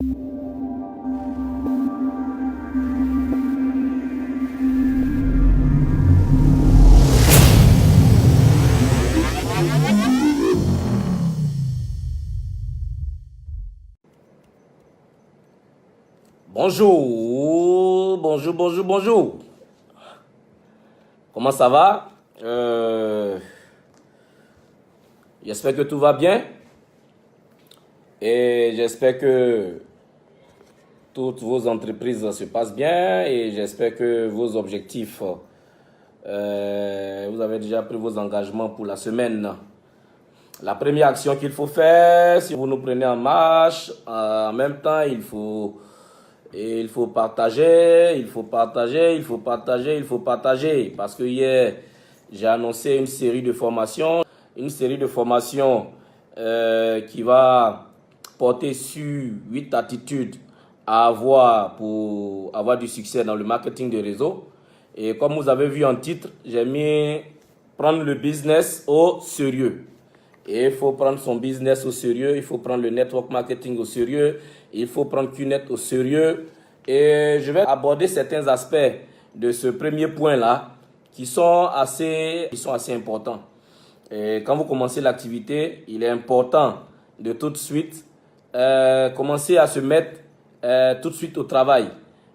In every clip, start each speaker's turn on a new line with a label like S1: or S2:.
S1: Bonjour, bonjour, bonjour, bonjour. Comment ça va? J'espère que tout va bien et j'espère que toutes vos entreprises se passent bien et j'espère que vos objectifs, vous avez déjà pris vos engagements pour la semaine. La première action qu'il faut faire, si vous nous prenez en marche, en même temps, il faut partager, il faut partager, il faut partager, il faut partager. Parce que hier, j'ai annoncé une série de formations. Une série de formations qui va porter sur 8 attitudes à avoir pour avoir du succès dans le marketing de réseau. Et comme vous avez vu en titre, j'ai mis prendre le business au sérieux. Et il faut prendre son business au sérieux, il faut prendre le network marketing au sérieux, il faut prendre QNet au sérieux. Et je vais aborder certains aspects de ce premier point-là qui sont assez importants. Et quand vous commencez l'activité, il est important de tout de suite commencer à se mettre tout de suite au travail.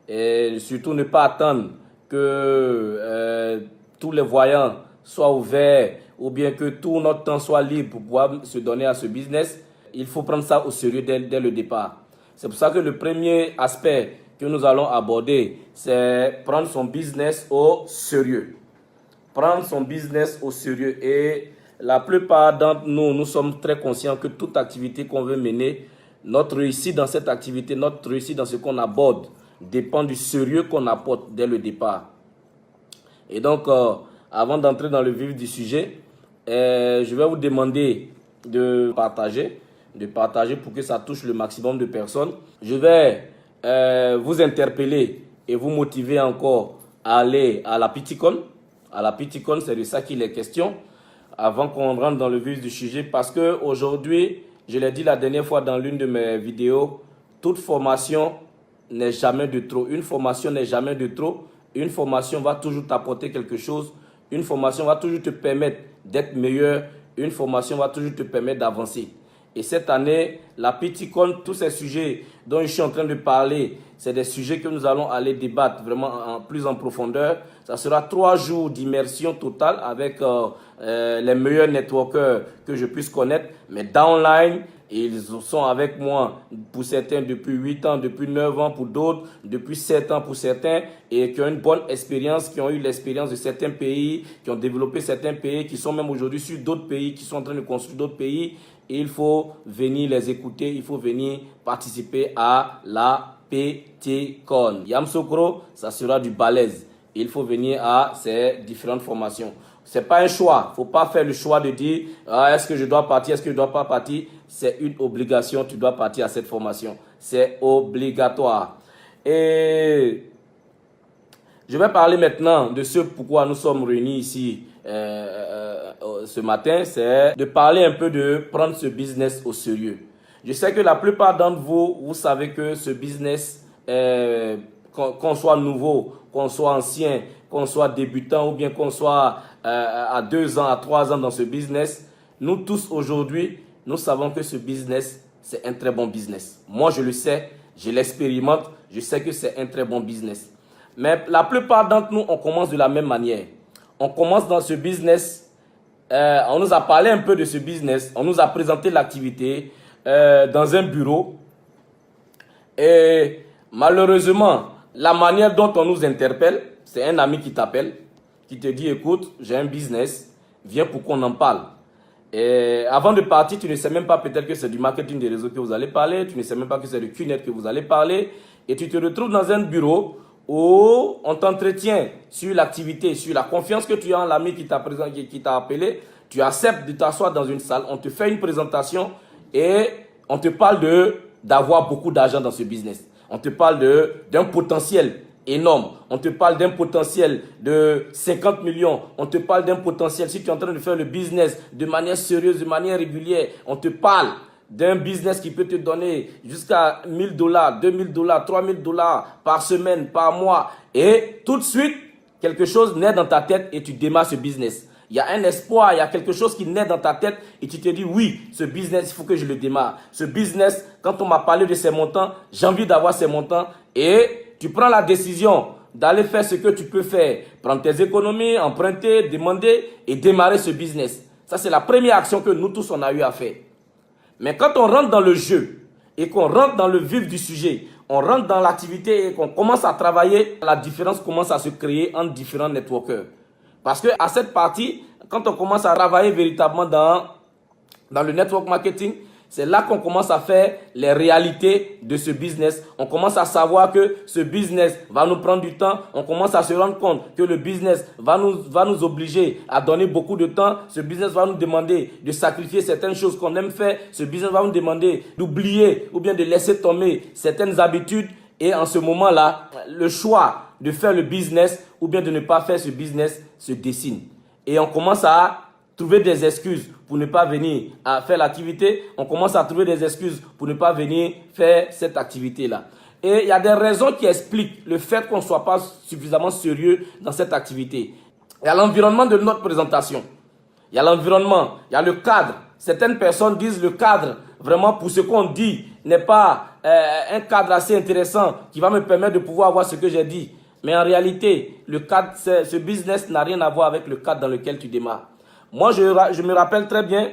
S1: Et surtout ne pas attendre que tous les voyants soient ouverts ou bien que tout notre temps soit libre pour pouvoir se donner à ce business. Il faut prendre ça au sérieux dès le départ. C'est pour ça que le premier aspect que nous allons aborder, c'est prendre son business au sérieux. Prendre son business au sérieux. Et la plupart d'entre nous, nous sommes très conscients que toute activité qu'on veut mener, notre réussite dans cette activité, notre réussite dans ce qu'on aborde, dépend du sérieux qu'on apporte dès le départ. Et donc, avant d'entrer dans le vif du sujet, je vais vous demander de partager pour que ça touche le maximum de personnes. Je vais vous interpeller et vous motiver encore à aller à la Piticon. À la Piticon, c'est de ça qu'il est question. Avant qu'on rentre dans le vif du sujet, parce qu'aujourd'hui, je l'ai dit la dernière fois dans l'une de mes vidéos, toute formation n'est jamais de trop. Une formation n'est jamais de trop. Une formation va toujours t'apporter quelque chose. Une formation va toujours te permettre d'être meilleur. Une formation va toujours te permettre d'avancer. Et cette année, la Piticon, tous ces sujets dont je suis en train de parler, c'est des sujets que nous allons aller débattre vraiment plus en profondeur. Ça sera 3 jours d'immersion totale avec les meilleurs networkers que je puisse connaître. Mais downline, ils sont avec moi pour certains depuis 8 ans, depuis 9 ans pour d'autres, depuis 7 ans pour certains, et qui ont une bonne expérience, qui ont eu l'expérience de certains pays, qui ont développé certains pays, qui sont même aujourd'hui sur d'autres pays, qui sont en train de construire d'autres pays. Et il faut venir les écouter, il faut venir participer à la Piticon. Yamsokro, ça sera du balèze. Il faut venir à ces différentes formations. Ce n'est pas un choix. Il ne faut pas faire le choix de dire est-ce que je dois partir, est-ce que je ne dois pas partir. C'est une obligation, tu dois partir à cette formation. C'est obligatoire. Et je vais parler maintenant de ce pourquoi nous sommes réunis ici ce matin. C'est de parler un peu de prendre ce business au sérieux. Je sais que la plupart d'entre vous, vous savez que ce business, qu'on soit nouveau, qu'on soit ancien, qu'on soit débutant ou bien qu'on soit à 2 ans, à 3 ans dans ce business, nous tous aujourd'hui, nous savons que ce business, c'est un très bon business. Moi, je le sais, je l'expérimente, je sais que c'est un très bon business. Mais la plupart d'entre nous, on commence de la même manière. On commence dans ce business, on nous a parlé un peu de ce business, on nous a présenté l'activité dans un bureau. Et malheureusement, la manière dont on nous interpelle, c'est un ami qui t'appelle, qui te dit, écoute, j'ai un business, viens pour qu'on en parle. Et avant de partir, tu ne sais même pas peut-être que c'est du marketing des réseaux que vous allez parler, tu ne sais même pas que c'est du QNet que vous allez parler, et tu te retrouves dans un bureau où on t'entretient sur l'activité, sur la confiance que tu as en l'ami qui t'a appelé, tu acceptes de t'asseoir dans une salle, on te fait une présentation et on te parle d'avoir beaucoup d'argent dans ce business. On te parle d'un potentiel énorme. On te parle d'un potentiel de 50 millions. On te parle d'un potentiel, si tu es en train de faire le business de manière sérieuse, de manière régulière, on te parle d'un business qui peut te donner jusqu'à $1000, $2000, $3000 par semaine, par mois, et tout de suite, quelque chose naît dans ta tête et tu démarres ce business. Il y a un espoir, il y a quelque chose qui naît dans ta tête et tu te dis oui, ce business, il faut que je le démarre. Ce business, quand on m'a parlé de ces montants, j'ai envie d'avoir ces montants et tu prends la décision d'aller faire ce que tu peux faire. Prendre tes économies, emprunter, demander et démarrer ce business. Ça, c'est la première action que nous tous, on a eu à faire. Mais quand on rentre dans le jeu et qu'on rentre dans le vif du sujet, on rentre dans l'activité et qu'on commence à travailler, la différence commence à se créer entre différents networkers. Parce que à cette partie, quand on commence à travailler véritablement dans le network marketing, c'est là qu'on commence à faire les réalités de ce business. On commence à savoir que ce business va nous prendre du temps. On commence à se rendre compte que le business va nous obliger à donner beaucoup de temps. Ce business va nous demander de sacrifier certaines choses qu'on aime faire. Ce business va nous demander d'oublier ou bien de laisser tomber certaines habitudes. Et en ce moment-là, le choix de faire le business ou bien de ne pas faire ce business se dessine. Et on commence à trouver des excuses pour ne pas venir à faire l'activité. On commence à trouver des excuses pour ne pas venir faire cette activité-là. Et il y a des raisons qui expliquent le fait qu'on ne soit pas suffisamment sérieux dans cette activité. Il y a l'environnement de notre présentation. Il y a l'environnement, il y a le cadre. Certaines personnes disent le cadre, vraiment pour ce qu'on dit, n'est pas un cadre assez intéressant qui va me permettre de pouvoir avoir ce que j'ai dit. Mais en réalité, le cadre, ce business n'a rien à voir avec le cadre dans lequel tu démarres. Moi, je me rappelle très bien,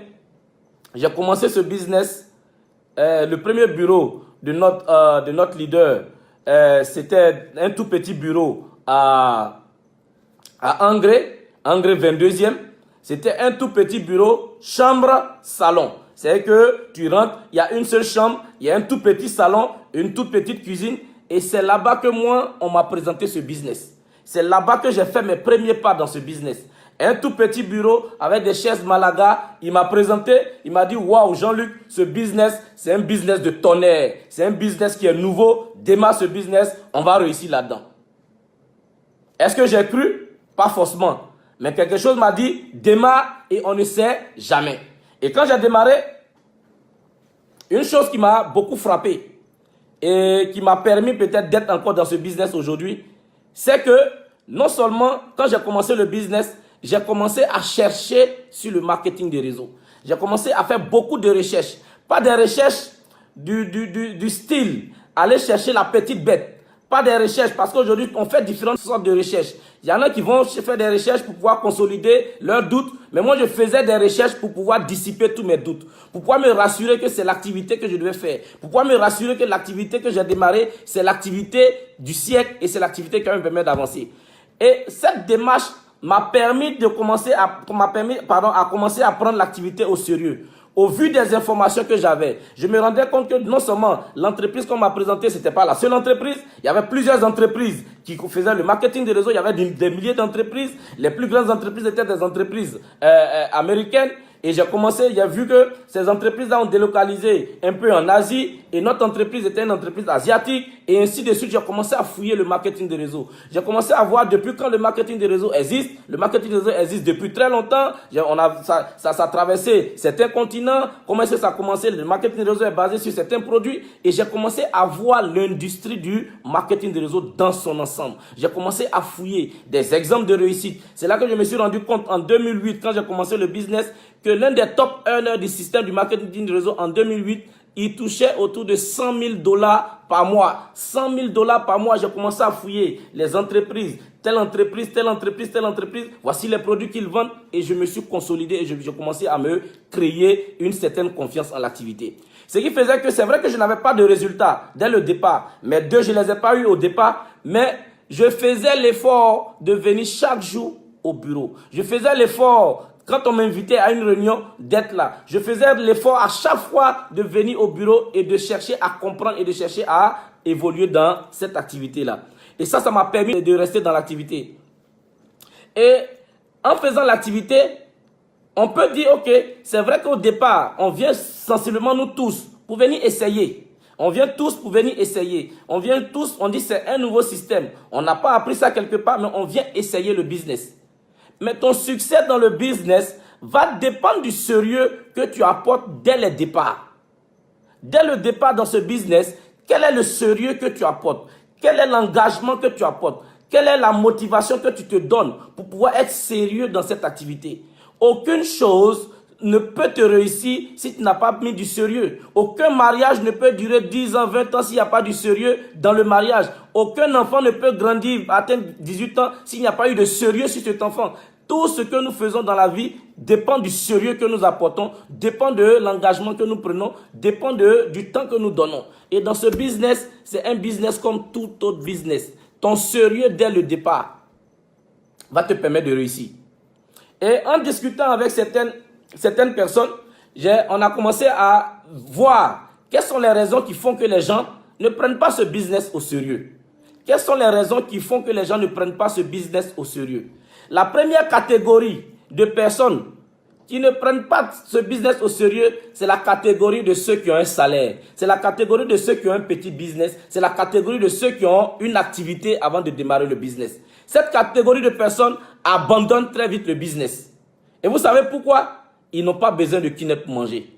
S1: j'ai commencé ce business, le premier bureau de notre leader, c'était un tout petit bureau à Angré 22e. C'était un tout petit bureau, chambre-salon. C'est que tu rentres, il y a une seule chambre, il y a un tout petit salon, une toute petite cuisine. Et c'est là-bas que moi, on m'a présenté ce business. C'est là-bas que j'ai fait mes premiers pas dans ce business. Un tout petit bureau avec des chaises Malaga. Il m'a présenté, il m'a dit, waouh, Jean-Luc, ce business, c'est un business de tonnerre. C'est un business qui est nouveau. Démarre ce business, on va réussir là-dedans. Est-ce que j'ai cru? Pas forcément. Mais quelque chose m'a dit, démarre et on ne sait jamais. Et quand j'ai démarré, une chose qui m'a beaucoup frappé et qui m'a permis peut-être d'être encore dans ce business aujourd'hui, c'est que non seulement quand j'ai commencé le business, j'ai commencé à chercher sur le marketing des réseaux. J'ai commencé à faire beaucoup de recherches. Pas des recherches du style, aller chercher la petite bête. Pas des recherches, parce qu'aujourd'hui, on fait différentes sortes de recherches. Il y en a qui vont faire des recherches pour pouvoir consolider leurs doutes. Mais moi, je faisais des recherches pour pouvoir dissiper tous mes doutes. Pour pouvoir me rassurer que c'est l'activité que je devais faire. Pour pouvoir me rassurer que l'activité que j'ai démarrée, c'est l'activité du siècle et c'est l'activité qui va me permettre d'avancer. Et cette démarche m'a permis de commencer à commencer à prendre l'activité au sérieux. Au vu des informations que j'avais, je me rendais compte que non seulement l'entreprise qu'on m'a présentée, ce n'était pas la seule entreprise, il y avait plusieurs entreprises qui faisaient le marketing des réseaux, il y avait des milliers d'entreprises, les plus grandes entreprises étaient des entreprises américaines. Et j'ai vu que ces entreprises-là ont délocalisé un peu en Asie et notre entreprise était une entreprise asiatique et ainsi de suite. J'ai commencé à fouiller le marketing des réseaux. J'ai commencé à voir depuis quand le marketing des réseaux existe. Le marketing des réseaux existe depuis très longtemps. Ça a traversé certains continents. Comment est-ce que ça a commencé? Le marketing des réseaux est basé sur certains produits et j'ai commencé à voir l'industrie du marketing des réseaux dans son ensemble. J'ai commencé à fouiller des exemples de réussite. C'est là que je me suis rendu compte en 2008 quand j'ai commencé le business que l'un des top earners du système du marketing de réseau en 2008, il touchait autour de $100 000 par mois. $100 000 par mois, j'ai commencé à fouiller les entreprises, telle entreprise, telle entreprise, telle entreprise. Voici les produits qu'ils vendent et je me suis consolidé et j'ai commencé à me créer une certaine confiance en l'activité. Ce qui faisait que c'est vrai que je n'avais pas de résultats dès le départ. Mes deux, je ne les ai pas eu au départ, mais je faisais l'effort de venir chaque jour au bureau. Je faisais l'effort quand on m'invitait à une réunion, d'être là. Je faisais l'effort à chaque fois de venir au bureau et de chercher à comprendre et de chercher à évoluer dans cette activité-là. Et ça m'a permis de rester dans l'activité. Et en faisant l'activité, on peut dire, ok, c'est vrai qu'au départ, on vient sensiblement nous tous pour venir essayer. On vient tous pour venir essayer. On vient tous, on dit c'est un nouveau système. On n'a pas appris ça quelque part, mais on vient essayer le business. Mais ton succès dans le business va dépendre du sérieux que tu apportes dès le départ. Dès le départ dans ce business, quel est le sérieux que tu apportes? Quel est l'engagement que tu apportes? Quelle est la motivation que tu te donnes pour pouvoir être sérieux dans cette activité? Aucune chose ne peut te réussir si tu n'as pas mis du sérieux. Aucun mariage ne peut durer 10 ans, 20 ans s'il n'y a pas du sérieux dans le mariage. Aucun enfant ne peut grandir, atteindre 18 ans s'il n'y a pas eu de sérieux sur cet enfant. Tout ce que nous faisons dans la vie dépend du sérieux que nous apportons, dépend de l'engagement que nous prenons, dépend du temps que nous donnons. Et dans ce business, c'est un business comme tout autre business. Ton sérieux dès le départ va te permettre de réussir. Et en discutant avec certaines personnes, on a commencé à voir quelles sont les raisons qui font que les gens ne prennent pas ce business au sérieux. Quelles sont les raisons qui font que les gens ne prennent pas ce business au sérieux? La première catégorie de personnes qui ne prennent pas ce business au sérieux, c'est la catégorie de ceux qui ont un salaire. C'est la catégorie de ceux qui ont un petit business. C'est la catégorie de ceux qui ont une activité avant de démarrer le business. Cette catégorie de personnes abandonnent très vite le business. Et vous savez pourquoi? Ils n'ont pas besoin de Kinect pour manger.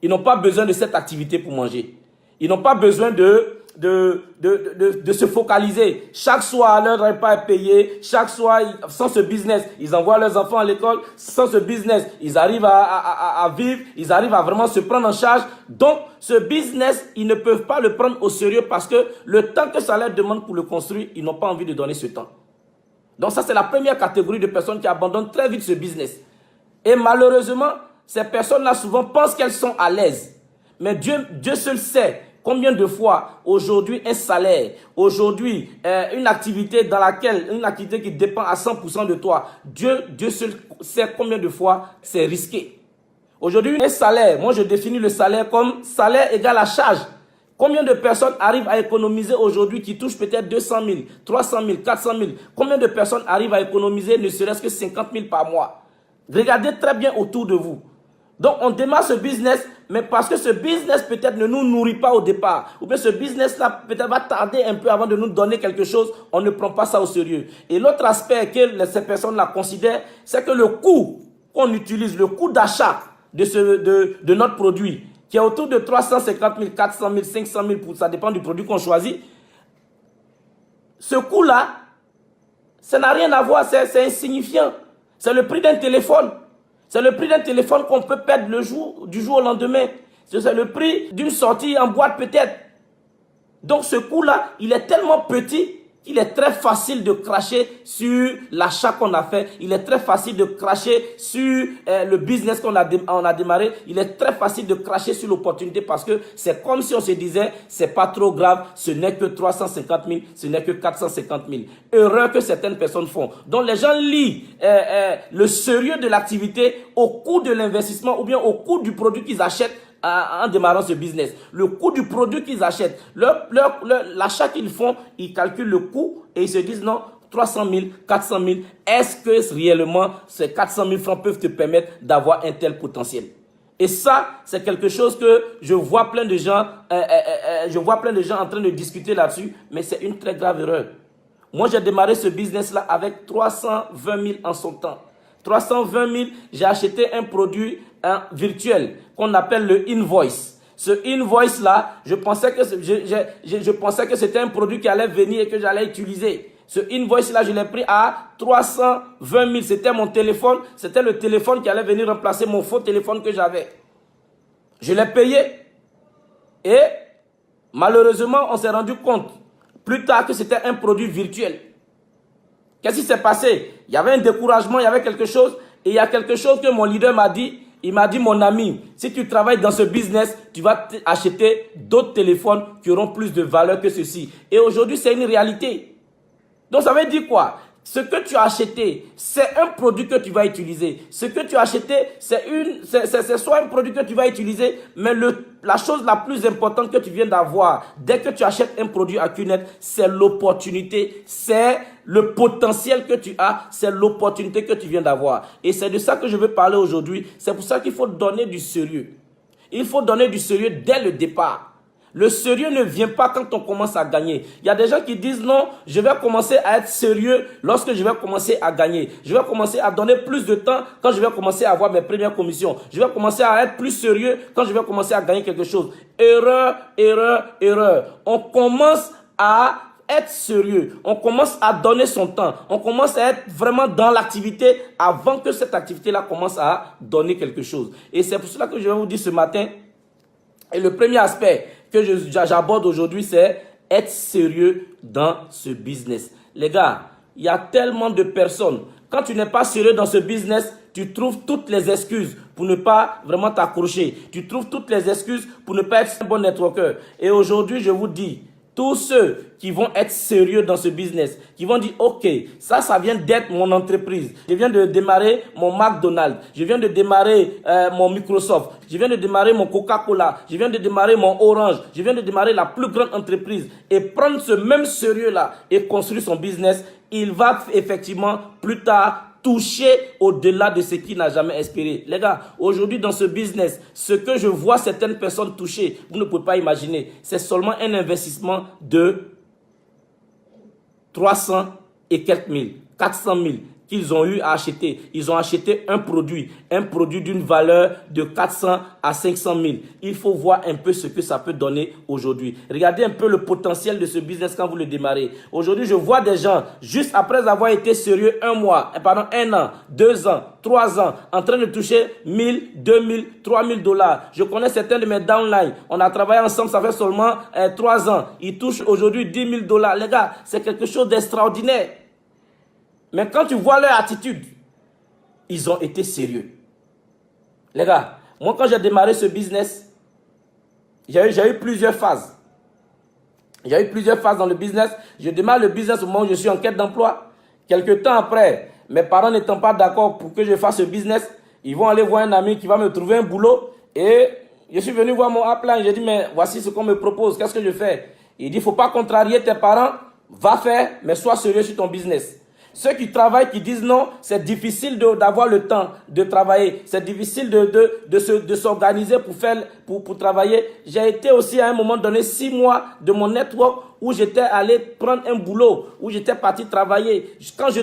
S1: Ils n'ont pas besoin de cette activité pour manger. Ils n'ont pas besoin de se focaliser. Chaque soir, leur repas est payé. Chaque soir, sans ce business, ils envoient leurs enfants à l'école. Sans ce business, ils arrivent à vivre. Ils arrivent à vraiment se prendre en charge. Donc, ce business, ils ne peuvent pas le prendre au sérieux parce que le temps que ça leur demande pour le construire, ils n'ont pas envie de donner ce temps. Donc ça, c'est la première catégorie de personnes qui abandonnent très vite ce business. Et malheureusement, ces personnes-là souvent pensent qu'elles sont à l'aise. Mais Dieu seul sait combien de fois, aujourd'hui, un salaire, aujourd'hui, une activité qui dépend à 100% de toi, Dieu seul sait combien de fois c'est risqué. Aujourd'hui, un salaire, moi je définis le salaire comme salaire égal à charge. Combien de personnes arrivent à économiser aujourd'hui qui touchent peut-être 200 000, 300 000, 400 000? Combien de personnes arrivent à économiser ne serait-ce que 50 000 par mois? Regardez très bien autour de vous. Donc, on démarre ce business, mais parce que ce business peut-être ne nous nourrit pas au départ, ou bien ce business-là peut-être va tarder un peu avant de nous donner quelque chose, on ne prend pas ça au sérieux. Et l'autre aspect que ces personnes-là considèrent, c'est que le coût qu'on utilise, le coût d'achat de notre produit, qui est autour de 350 000, 400 000, 500 000, ça dépend du produit qu'on choisit, ce coût-là, ça n'a rien à voir, c'est insignifiant. C'est le prix d'un téléphone. C'est le prix d'un téléphone qu'on peut perdre du jour au lendemain. C'est le prix d'une sortie en boîte peut-être. Donc ce coût-là, il est tellement petit qu'il est très facile de cracher sur l'achat qu'on a fait. Il est très facile de cracher sur le business qu'on a démarré. Il est très facile de cracher sur l'opportunité parce que c'est comme si on se disait, c'est pas trop grave, ce n'est que 350 000, ce n'est que 450 000. Erreur que certaines personnes font. Donc les gens lient le sérieux de l'activité au coût de l'investissement ou bien au coût du produit qu'ils achètent en démarrant ce business. Le coût du produit qu'ils achètent, l'achat qu'ils font, ils calculent le coût et ils se disent non, 300 000, 400 000, est-ce que réellement ces 400 000 francs peuvent te permettre d'avoir un tel potentiel? Et ça, c'est quelque chose que je vois plein de gens, en train de discuter là-dessus, mais c'est une très grave erreur. Moi, j'ai démarré ce business-là avec 320 000 en son temps. 320 000, j'ai acheté un produit virtuel qu'on appelle le invoice. Ce invoice-là, je pensais que c'était un produit qui allait venir et que j'allais utiliser. Ce invoice-là, je l'ai pris à 320 000. C'était mon téléphone. C'était le téléphone qui allait venir remplacer mon faux téléphone que j'avais. Je l'ai payé. Et malheureusement, on s'est rendu compte plus tard que c'était un produit virtuel. Qu'est-ce qui s'est passé? Il y avait un découragement, il y avait quelque chose. Et il y a quelque chose que mon leader m'a dit. Il m'a dit, mon ami, si tu travailles dans ce business, tu vas acheter d'autres téléphones qui auront plus de valeur que ceci. Et aujourd'hui, c'est une réalité. Donc, ça veut dire quoi? Ce que tu as acheté, c'est un produit que tu vas utiliser. Ce que tu as acheté, c'est soit un produit que tu vas utiliser, mais la chose la plus importante que tu viens d'avoir, dès que tu achètes un produit à QNet, c'est l'opportunité, c'est le potentiel que tu as, c'est l'opportunité que tu viens d'avoir. Et c'est de ça que je veux parler aujourd'hui. C'est pour ça qu'il faut donner du sérieux. Il faut donner du sérieux dès le départ. Le sérieux ne vient pas quand on commence à gagner. Il y a des gens qui disent non, je vais commencer à être sérieux lorsque je vais commencer à gagner. Je vais commencer à donner plus de temps quand je vais commencer à avoir mes premières commissions. Je vais commencer à être plus sérieux quand je vais commencer à gagner quelque chose. Erreur, erreur, erreur. On commence à être sérieux. On commence à donner son temps. On commence à être vraiment dans l'activité avant que cette activité-là commence à donner quelque chose. Et c'est pour cela que je vais vous dire ce matin, et le premier aspect que j'aborde aujourd'hui, c'est être sérieux dans ce business. Les gars, il y a tellement de personnes. Quand tu n'es pas sérieux dans ce business, tu trouves toutes les excuses pour ne pas vraiment t'accrocher. Tu trouves toutes les excuses pour ne pas être un bon networker. Et aujourd'hui, je vous dis, tous ceux qui vont être sérieux dans ce business, qui vont dire, ok, ça vient d'être mon entreprise. Je viens de démarrer mon McDonald's. Je viens de démarrer mon Microsoft. Je viens de démarrer mon Coca-Cola. Je viens de démarrer mon Orange. Je viens de démarrer la plus grande entreprise. Et prendre ce même sérieux-là et construire son business, il va effectivement plus tard toucher au-delà de ce qu'il n'a jamais espéré. Les gars, aujourd'hui dans ce business, ce que je vois certaines personnes toucher, vous ne pouvez pas imaginer. C'est seulement un investissement de 300 et quelques mille, 400 000 qu'ils ont eu à acheter. Ils ont acheté un produit d'une valeur de 400 à 500 000. Il faut voir un peu ce que ça peut donner aujourd'hui. Regardez un peu le potentiel de ce business quand vous le démarrez. Aujourd'hui, je vois des gens, juste après avoir été sérieux un an, 2 ans, 3 ans, en train de toucher 1000, 2000, 3000 dollars. Je connais certains de mes downlines. On a travaillé ensemble, ça fait seulement 3 ans. Ils touchent aujourd'hui 10 000 dollars. Les gars, c'est quelque chose d'extraordinaire. Mais quand tu vois leur attitude, ils ont été sérieux. Les gars, moi quand j'ai démarré ce business, j'ai eu plusieurs phases. Il y a eu plusieurs phases dans le business. Je démarre le business au moment où je suis en quête d'emploi. Quelques temps après, mes parents n'étant pas d'accord pour que je fasse ce business, ils vont aller voir un ami qui va me trouver un boulot. Et je suis venu voir mon upline. J'ai dit, mais voici ce qu'on me propose. Qu'est-ce que je fais? Il dit, il ne faut pas contrarier tes parents. Va faire, mais sois sérieux sur ton business. Ceux qui travaillent, qui disent non, c'est difficile d'avoir le temps de travailler. C'est difficile de s'organiser pour travailler. J'ai été aussi à un moment donné 6 mois de mon network où j'étais allé prendre un boulot, où j'étais parti travailler. Quand je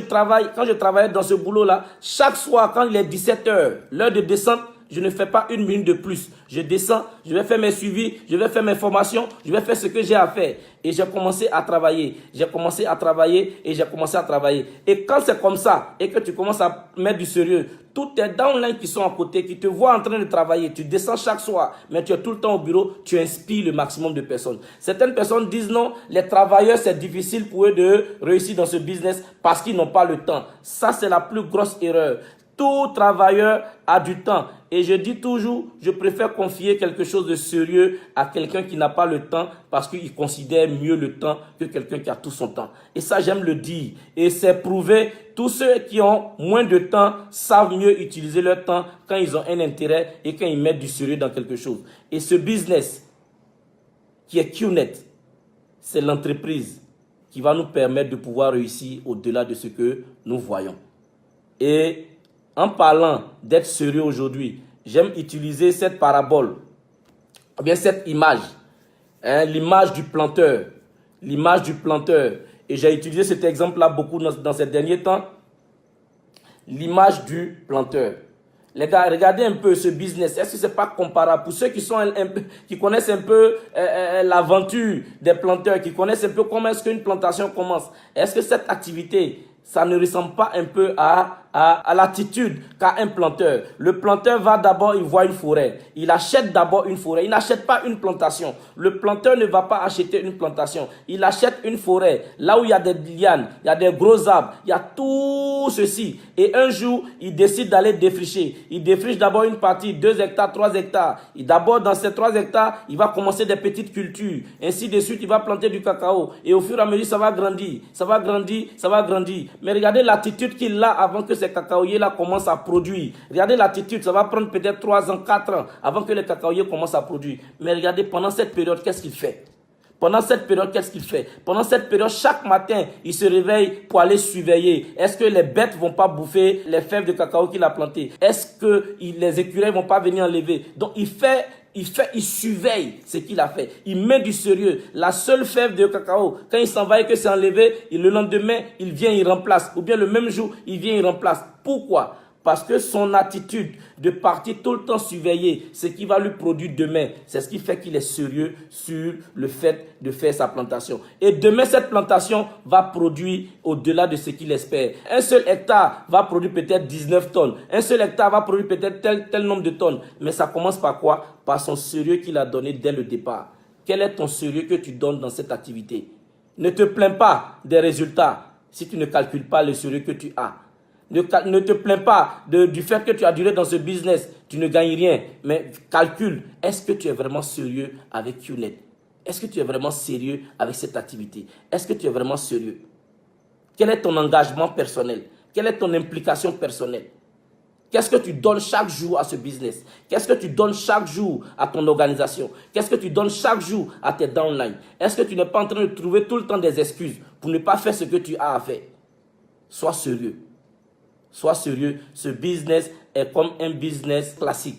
S1: travaillais dans ce boulot-là, chaque soir, quand il est 17 h, l'heure de descente, je ne fais pas 1 minute de plus. Je descends, je vais faire mes suivis, je vais faire mes formations, je vais faire ce que j'ai à faire. Et j'ai commencé à travailler. J'ai commencé à travailler et j'ai commencé à travailler. Et quand c'est comme ça et que tu commences à mettre du sérieux, tous tes downlines qui sont à côté, qui te voient en train de travailler, tu descends chaque soir, mais tu es tout le temps au bureau, tu inspires le maximum de personnes. Certaines personnes disent non, les travailleurs, c'est difficile pour eux de réussir dans ce business parce qu'ils n'ont pas le temps. Ça, c'est la plus grosse erreur. Tout travailleur a du temps. Et je dis toujours, je préfère confier quelque chose de sérieux à quelqu'un qui n'a pas le temps parce qu'il considère mieux le temps que quelqu'un qui a tout son temps. Et ça, j'aime le dire. Et c'est prouvé. Tous ceux qui ont moins de temps savent mieux utiliser leur temps quand ils ont un intérêt et quand ils mettent du sérieux dans quelque chose. Et ce business qui est QNet, c'est l'entreprise qui va nous permettre de pouvoir réussir au-delà de ce que nous voyons. Et en parlant d'être sérieux aujourd'hui, j'aime utiliser cette parabole, ou bien cette image, l'image du planteur. L'image du planteur. Et j'ai utilisé cet exemple-là beaucoup dans ces derniers temps. L'image du planteur. Les gars, regardez un peu ce business. Est-ce que ce n'est pas comparable? Pour ceux qui connaissent un peu l'aventure des planteurs, qui connaissent un peu comment est-ce qu'une plantation commence, est-ce que cette activité, ça ne ressemble pas un peu à l'attitude qu'a un planteur? Le planteur va d'abord, il voit une forêt. Il achète d'abord une forêt. Il n'achète pas une plantation. Le planteur ne va pas acheter une plantation. Il achète une forêt. Là où il y a des lianes, il y a des gros arbres, il y a tout ceci. Et un jour, il décide d'aller défricher. Il défriche d'abord une partie, 2 hectares, 3 hectares. Et d'abord, dans ces 3 hectares, il va commencer des petites cultures. Ainsi de suite, il va planter du cacao. Et au fur et à mesure, ça va grandir. Ça va grandir, ça va grandir. Mais regardez l'attitude qu'il a avant que ces cacaoyers-là commencent à produire. Regardez l'attitude, ça va prendre peut-être 3 ans, 4 ans avant que les cacaoyers commencent à produire. Mais regardez, pendant cette période, qu'est-ce qu'il fait? Pendant cette période, qu'est-ce qu'il fait? Pendant cette période, chaque matin, il se réveille pour aller surveiller. Est-ce que les bêtes vont pas bouffer les fèves de cacao qu'il a plantées? Est-ce que les écureuils vont pas venir enlever? Donc, il fait il surveille ce qu'il a fait. Il met du sérieux. La seule fève de cacao, quand il s'en va et que c'est enlevé, et le lendemain, il vient, il remplace. Ou bien le même jour, il vient, il remplace. Pourquoi? Parce que son attitude de partir tout le temps surveiller ce qui va lui produire demain, c'est ce qui fait qu'il est sérieux sur le fait de faire sa plantation. Et demain, cette plantation va produire au-delà de ce qu'il espère. Un seul hectare va produire peut-être 19 tonnes. Un seul hectare va produire peut-être tel nombre de tonnes. Mais ça commence par quoi? Par son sérieux qu'il a donné dès le départ. Quel est ton sérieux que tu donnes dans cette activité? Ne te plains pas des résultats si tu ne calcules pas le sérieux que tu as. Ne te plains pas du fait que tu as duré dans ce business, tu ne gagnes rien, mais calcule, est-ce que tu es vraiment sérieux avec QNet? Est-ce que tu es vraiment sérieux avec cette activité? Est-ce que tu es vraiment sérieux? Quel est ton engagement personnel? Quelle est ton implication personnelle? Qu'est-ce que tu donnes chaque jour à ce business? Qu'est-ce que tu donnes chaque jour à ton organisation? Qu'est-ce que tu donnes chaque jour à tes downlines? Est-ce que tu n'es pas en train de trouver tout le temps des excuses pour ne pas faire ce que tu as à faire? Sois sérieux. Sois sérieux, ce business est comme un business classique.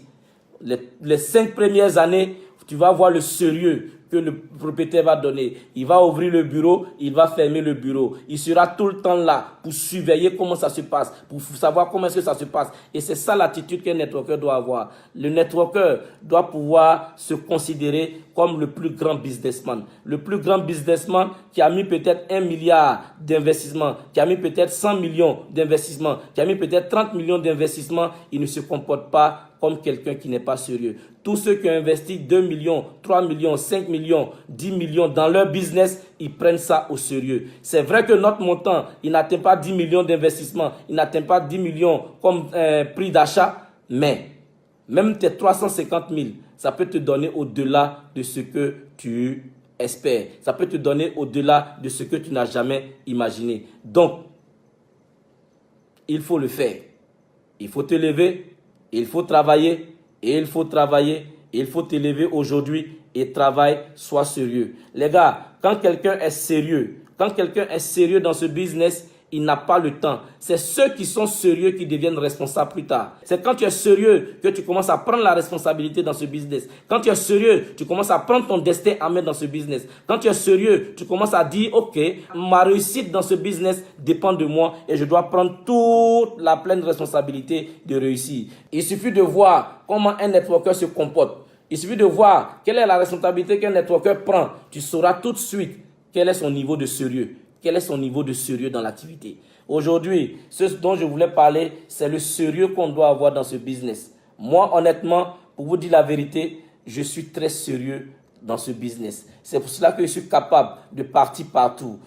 S1: Les 5 premières années, tu vas voir le sérieux que le propriétaire va donner. Il va ouvrir le bureau, il va fermer le bureau. Il sera tout le temps là pour surveiller comment ça se passe, pour savoir comment est-ce que ça se passe. Et c'est ça l'attitude qu'un networker doit avoir. Le networker doit pouvoir se considérer comme le plus grand businessman. Le plus grand businessman qui a mis peut-être 1 milliard d'investissements, qui a mis peut-être 100 millions d'investissements, qui a mis peut-être 30 millions d'investissements, il ne se comporte pas comme quelqu'un qui n'est pas sérieux. Tous ceux qui ont investi 2 millions, 3 millions, 5 millions, 10 millions dans leur business, ils prennent ça au sérieux. C'est vrai que notre montant, il n'atteint pas 10 millions d'investissements, il n'atteint pas 10 millions comme prix d'achat, mais même tes 350 000, ça peut te donner au-delà de ce que tu espères. Ça peut te donner au-delà de ce que tu n'as jamais imaginé. Donc, il faut le faire. Il faut te lever. Il faut travailler, et il faut travailler, il faut te lever aujourd'hui et travaille, sois sérieux. Les gars, quand quelqu'un est sérieux dans ce business, il n'a pas le temps. C'est ceux qui sont sérieux qui deviennent responsables plus tard. C'est quand tu es sérieux que tu commences à prendre la responsabilité dans ce business. Quand tu es sérieux, tu commences à prendre ton destin à mettre dans ce business. Quand tu es sérieux, tu commences à dire, ok, ma réussite dans ce business dépend de moi et je dois prendre toute la pleine responsabilité de réussir. Il suffit de voir comment un networker se comporte. Il suffit de voir quelle est la responsabilité qu'un networker prend. Tu sauras tout de suite quel est son niveau de sérieux. Quel est son niveau de sérieux dans l'activité? Aujourd'hui, ce dont je voulais parler, c'est le sérieux qu'on doit avoir dans ce business. Moi, honnêtement, pour vous dire la vérité, je suis très sérieux dans ce business. C'est pour cela que je suis capable de partir partout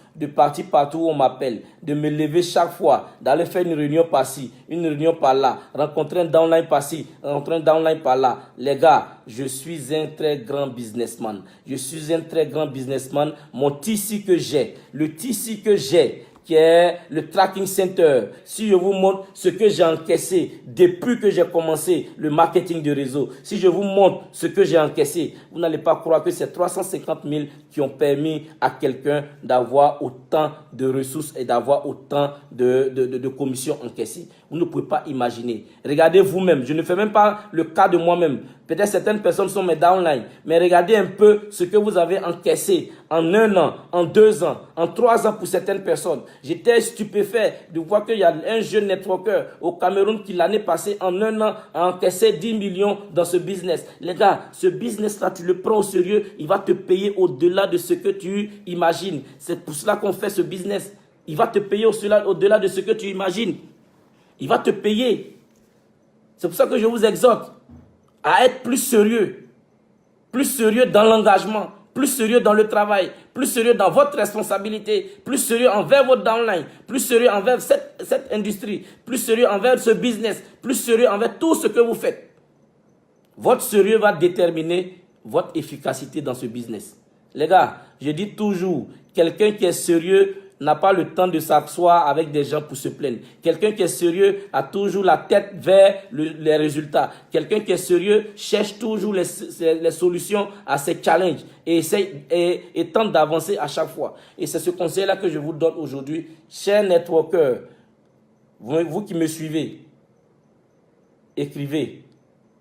S1: où on m'appelle, de me lever chaque fois, d'aller faire une réunion par-ci, une réunion par-là, rencontrer un downline par-ci, rencontrer un downline par-là. Les gars, je suis un très grand businessman. Je suis un très grand businessman. Mon TC que j'ai, le TC que j'ai, qui est le tracking center. Si je vous montre ce que j'ai encaissé depuis que j'ai commencé le marketing de réseau, si je vous montre ce que j'ai encaissé, vous n'allez pas croire que c'est 350 000 qui ont permis à quelqu'un d'avoir autant de ressources et d'avoir autant de commissions encaissées. Vous ne pouvez pas imaginer. Regardez vous-même. Je ne fais même pas le cas de moi-même. Peut-être certaines personnes sont mes downlines. Mais regardez un peu ce que vous avez encaissé en 1 an, en 2 ans, en 3 ans pour certaines personnes. J'étais stupéfait de voir qu'il y a un jeune networker au Cameroun qui l'année passée, en 1 an, a encaissé 10 millions dans ce business. Les gars, ce business-là, tu le prends au sérieux, il va te payer au-delà de ce que tu imagines. C'est pour cela qu'on fait ce business. Il va te payer au-delà de ce que tu imagines. Il va te payer. C'est pour ça que je vous exhorte à être plus sérieux dans l'engagement, plus sérieux dans le travail, plus sérieux dans votre responsabilité, plus sérieux envers votre downline, plus sérieux envers cette industrie, plus sérieux envers ce business, plus sérieux envers tout ce que vous faites. Votre sérieux va déterminer votre efficacité dans ce business. Les gars, je dis toujours, quelqu'un qui est sérieux n'a pas le temps de s'asseoir avec des gens pour se plaindre. Quelqu'un qui est sérieux a toujours la tête vers les résultats. Quelqu'un qui est sérieux cherche toujours les solutions à ses challenges et tente d'avancer à chaque fois. Et c'est ce conseil-là que je vous donne aujourd'hui. Chers networkers, vous qui me suivez, écrivez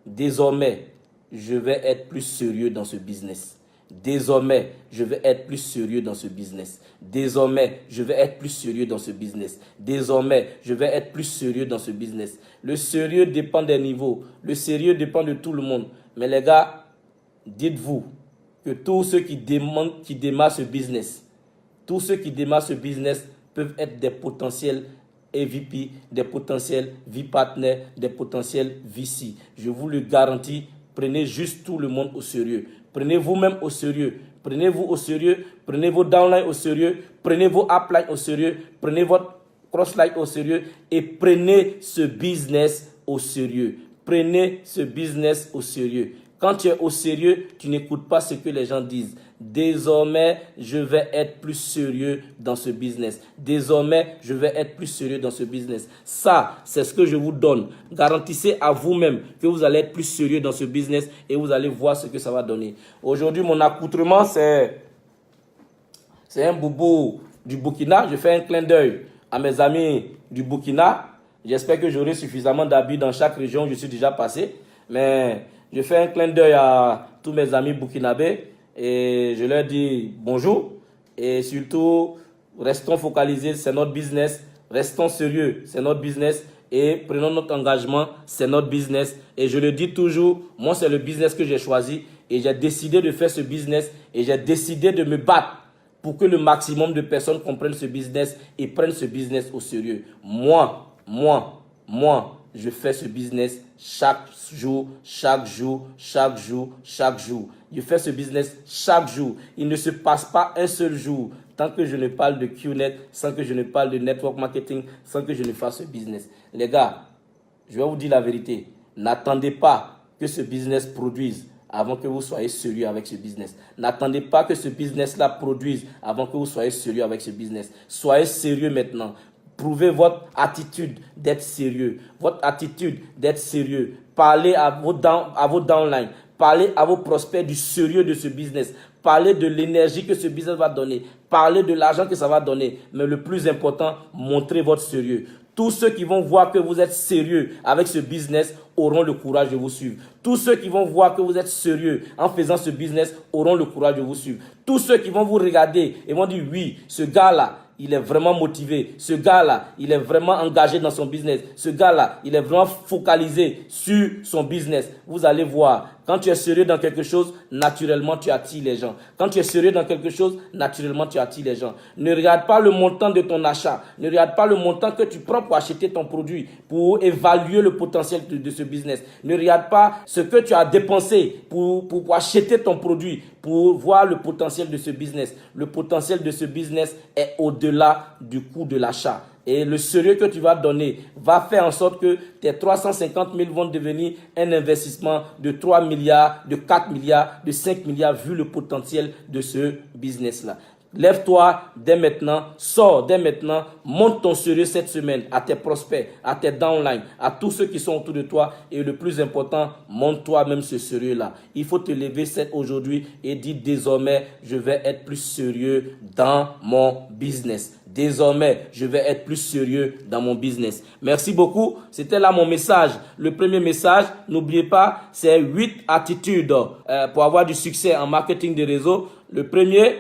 S1: désormais je vais être plus sérieux dans ce business. Désormais, je vais être plus sérieux dans ce business. Désormais, je vais être plus sérieux dans ce business. Désormais, je vais être plus sérieux dans ce business. Le sérieux dépend des niveaux. Le sérieux dépend de tout le monde. Mais les gars, dites-vous que tous ceux qui démarrent ce business, peuvent être des potentiels EVP, des potentiels V-partners, des potentiels VC. Je vous le garantis, prenez juste tout le monde au sérieux. Prenez vous-même au sérieux. Prenez-vous au sérieux. Prenez vos downlines au sérieux. Prenez vos uplines au sérieux. Prenez votre crossline au sérieux. Et prenez ce business au sérieux. Prenez ce business au sérieux. Quand tu es au sérieux, tu n'écoutes pas ce que les gens disent. Désormais, je vais être plus sérieux dans ce business. Désormais, je vais être plus sérieux dans ce business. Ça, c'est ce que je vous donne. Garantissez à vous-même que vous allez être plus sérieux dans ce business et vous allez voir ce que ça va donner. Aujourd'hui, mon accoutrement, c'est un boubou du Burkina. Je fais un clin d'œil à mes amis du Burkina. J'espère que j'aurai suffisamment d'habits dans chaque région où je suis déjà passé. Mais je fais un clin d'œil à tous mes amis burkinabés et je leur dis bonjour. Et surtout, restons focalisés, c'est notre business. Restons sérieux, c'est notre business. Et prenons notre engagement, c'est notre business. Et je le dis toujours, moi c'est le business que j'ai choisi. Et j'ai décidé de faire ce business. Et j'ai décidé de me battre pour que le maximum de personnes comprennent ce business et prennent ce business au sérieux. Moi, je fais ce business chaque jour. Je fais ce business chaque jour. Il ne se passe pas un seul jour tant que je ne parle de QNet, sans que je ne parle de network marketing, sans que je ne fasse ce business. Les gars, je vais vous dire la vérité. N'attendez pas que ce business produise avant que vous soyez sérieux avec ce business. N'attendez pas que ce business-là produise avant que vous soyez sérieux avec ce business. Soyez sérieux maintenant. Prouvez votre attitude d'être sérieux. Votre attitude d'être sérieux. Parlez à vos downlines. Parlez à vos prospects du sérieux de ce business. Parlez de l'énergie que ce business va donner. Parlez de l'argent que ça va donner. Mais le plus important, montrez votre sérieux. Tous ceux qui vont voir que vous êtes sérieux avec ce business auront le courage de vous suivre. Tous ceux qui vont voir que vous êtes sérieux en faisant ce business auront le courage de vous suivre. Tous ceux qui vont vous regarder et vont dire oui, ce gars-là, il est vraiment motivé. Ce gars-là, il est vraiment engagé dans son business. Ce gars-là, il est vraiment focalisé sur son business. Vous allez voir, quand tu es sérieux dans quelque chose, naturellement, tu attires les gens. Quand tu es sérieux dans quelque chose, naturellement, tu attires les gens. Ne regarde pas le montant de ton achat. Ne regarde pas le montant que tu prends pour acheter ton produit, pour évaluer le potentiel de ce business. Ne regarde pas ce que tu as dépensé pour acheter ton produit, pour voir le potentiel de ce business. Le potentiel de ce business est au-delà du coût de l'achat. Et le sérieux que tu vas donner va faire en sorte que tes 350 000 vont devenir un investissement de 3 milliards, de 4 milliards, de 5 milliards vu le potentiel de ce business-là. Lève-toi dès maintenant, sors dès maintenant, monte ton sérieux cette semaine à tes prospects, à tes downlines, à tous ceux qui sont autour de toi. Et le plus important, monte toi-même ce sérieux-là. Il faut te lever aujourd'hui et dire désormais, je vais être plus sérieux dans mon business. Désormais, je vais être plus sérieux dans mon business. Merci beaucoup. C'était là mon message. Le premier message, n'oubliez pas, c'est 8 attitudes pour avoir du succès en marketing de réseau. Le premier,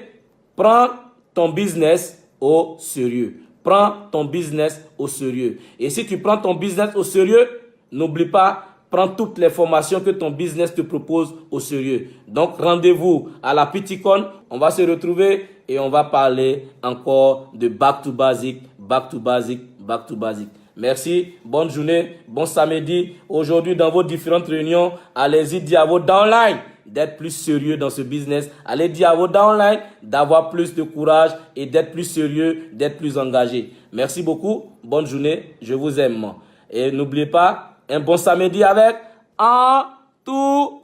S1: prends ton business au sérieux. Prends ton business au sérieux. Et si tu prends ton business au sérieux, n'oublie pas, prends toutes les formations que ton business te propose au sérieux. Donc, rendez-vous à la Piticon. On va se retrouver et on va parler encore de back to basic, back to basic, back to basic. Merci, bonne journée, bon samedi. Aujourd'hui, dans vos différentes réunions, allez-y dire à vos downlines d'être plus sérieux dans ce business. Allez dire à vos downlines d'avoir plus de courage et d'être plus sérieux, d'être plus engagé. Merci beaucoup, bonne journée, je vous aime. Et n'oubliez pas, un bon samedi avec enthousiasme.